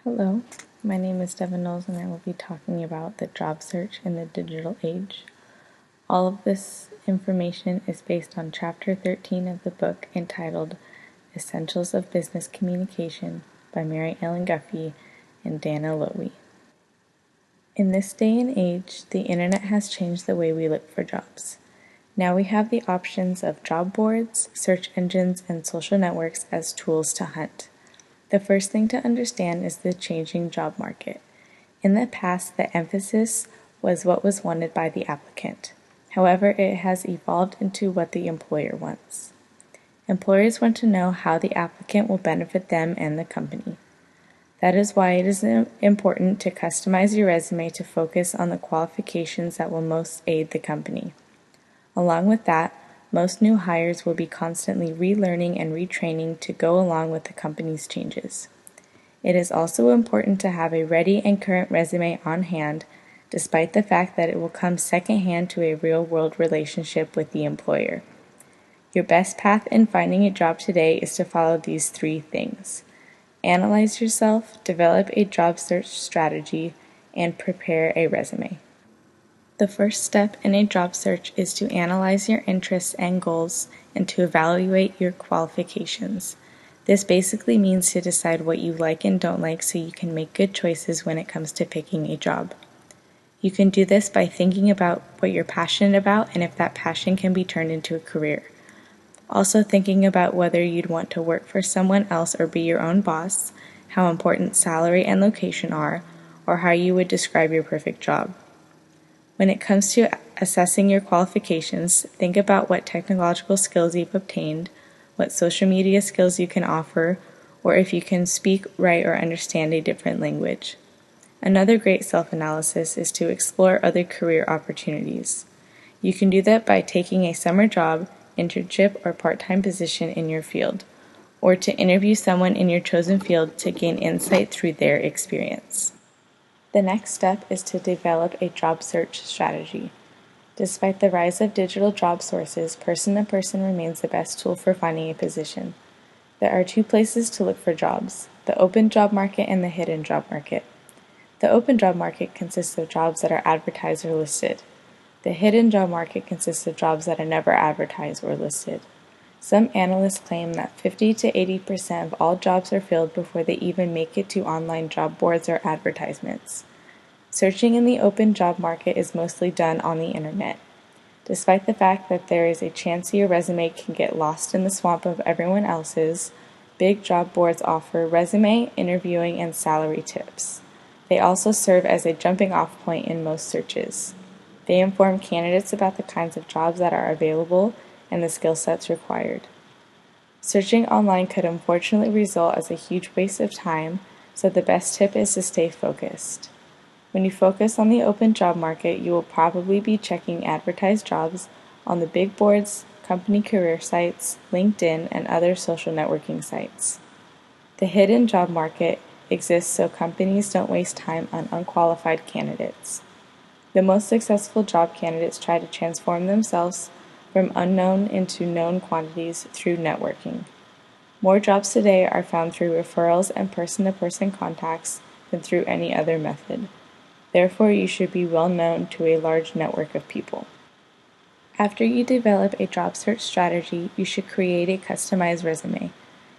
Hello, my name is Devin Knowles and I will be talking about the job search in the digital age. All of this information is based on Chapter 13 of the book entitled Essentials of Business Communication by Mary Ellen Guffey and Dana Lowy. In this day and age, the internet has changed the way we look for jobs. Now we have the options of job boards, search engines, and social networks as tools to hunt. The first thing to understand is the changing job market. In the past, the emphasis was what was wanted by the applicant. However, it has evolved into what the employer wants. Employers want to know how the applicant will benefit them and the company. That is why it is important to customize your resume to focus on the qualifications that will most aid the company. Along with that, most new hires will be constantly relearning and retraining to go along with the company's changes. It is also important to have a ready and current resume on hand, despite the fact that it will come secondhand to a real-world relationship with the employer. Your best path in finding a job today is to follow these three things: analyze yourself, develop a job search strategy, and prepare a resume. The first step in a job search is to analyze your interests and goals and to evaluate your qualifications. This basically means to decide what you like and don't like so you can make good choices when it comes to picking a job. You can do this by thinking about what you're passionate about and if that passion can be turned into a career. Also thinking about whether you'd want to work for someone else or be your own boss, how important salary and location are, or how you would describe your perfect job. When it comes to assessing your qualifications, think about what technological skills you've obtained, what social media skills you can offer, or if you can speak, write, or understand a different language. Another great self-analysis is to explore other career opportunities. You can do that by taking a summer job, internship, or part-time position in your field, or to interview someone in your chosen field to gain insight through their experience. The next step is to develop a job search strategy. Despite the rise of digital job sources, person-to-person remains the best tool for finding a position. There are two places to look for jobs: the open job market and the hidden job market. The open job market consists of jobs that are advertised or listed. The hidden job market consists of jobs that are never advertised or listed. Some analysts claim that 50 to 80% of all jobs are filled before they even make it to online job boards or advertisements. Searching in the open job market is mostly done on the internet. Despite the fact that there is a chance your resume can get lost in the swamp of everyone else's, big job boards offer resume, interviewing, and salary tips. They also serve as a jumping-off point in most searches. They inform candidates about the kinds of jobs that are available and the skill sets required. Searching online could unfortunately result as a huge waste of time, so the best tip is to stay focused. When you focus on the open job market, you will probably be checking advertised jobs on the big boards, company career sites, LinkedIn, and other social networking sites. The hidden job market exists so companies don't waste time on unqualified candidates. The most successful job candidates try to transform themselves from unknown into known quantities through networking. More jobs today are found through referrals and person-to-person contacts than through any other method. Therefore, you should be well known to a large network of people. After you develop a job search strategy, you should create a customized resume.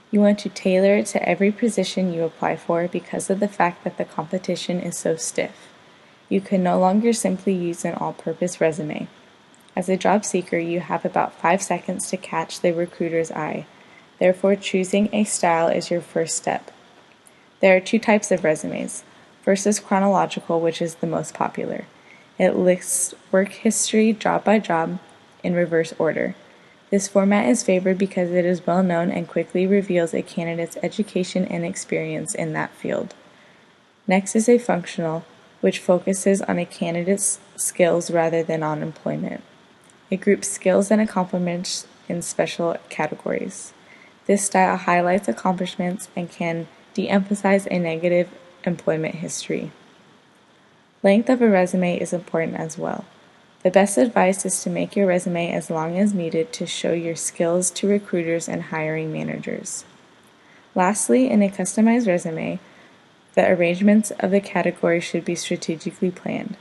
You want to tailor it to every position you apply for because of the fact that the competition is so stiff. You can no longer simply use an all-purpose resume. As a job seeker, you have about 5 seconds to catch the recruiter's eye. Therefore, choosing a style is your first step. There are two types of resumes. First is chronological, which is the most popular. It lists work history job by job in reverse order. This format is favored because it is well known and quickly reveals a candidate's education and experience in that field. Next is a functional, which focuses on a candidate's skills rather than on employment. It groups skills and accomplishments in special categories. This style highlights accomplishments and can de-emphasize a negative employment history. Length of a resume is important as well. The best advice is to make your resume as long as needed to show your skills to recruiters and hiring managers. Lastly, in a customized resume, The arrangements of the categories should be strategically planned.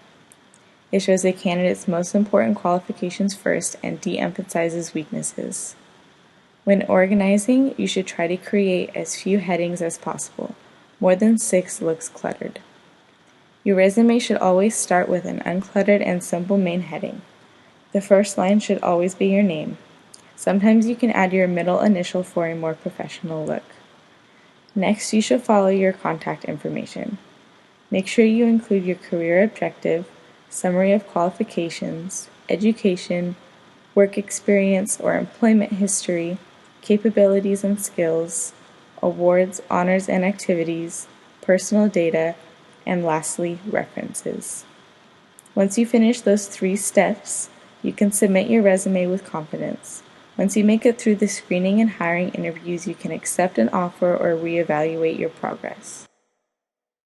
It shows a candidate's most important qualifications first and de-emphasizes weaknesses. When organizing, you should try to create as few headings as possible. More than 6 looks cluttered. Your resume should always start with an uncluttered and simple main heading. The first line should always be your name. Sometimes you can add your middle initial for a more professional look. Next, you should follow your contact information. Make sure you include your career objective, summary of qualifications, education, work experience or employment history, capabilities and skills, awards, honors and activities, personal data, and lastly, references. Once you finish those 3 steps, you can submit your resume with confidence. Once you make it through the screening and hiring interviews, you can accept an offer or reevaluate your progress.